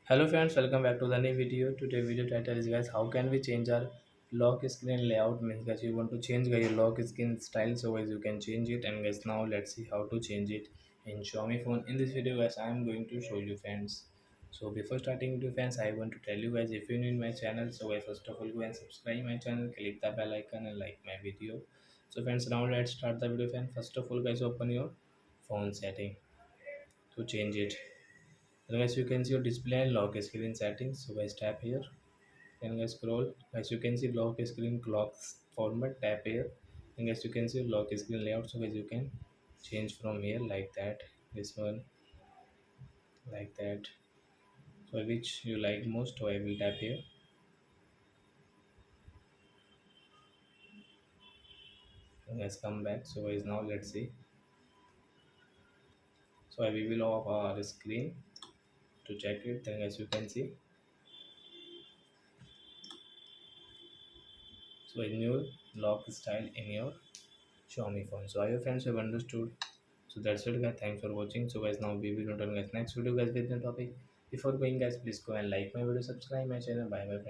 Hello friends, welcome back to the new video. Today video title is guys, how can we change our lock screen layout? Means guys, you want to change guys, your lock screen style, so guys you can change it. And guys, now let's see how to change it in Xiaomi phone. In this video guys, I am going to show you friends. So before starting video friends, I want to tell you guys, if you're new in my channel, so guys first of all go and subscribe my channel, click the bell icon and like my video. So friends, now let's start the video friends. First of all guys, open your phone setting to change it. Then guys you can see your display and lock screen settings. So guys tap here. Then guys scroll. Guys you can see lock screen clocks format. Tap here. And guys you can see lock screen layout. So guys you can change from here like that. This one like that. So which you like most. So I will tap here. And guys come back. So guys now let's see. So I will off our screen to check it. Then guys you can see. So a new lock style in your Xiaomi phone. So I hope friends have understood. So that's it guys. Thanks for watching. So guys now we will return guys next video guys with the topic. Before going guys, please go and like my video, subscribe my channel. Bye bye friends.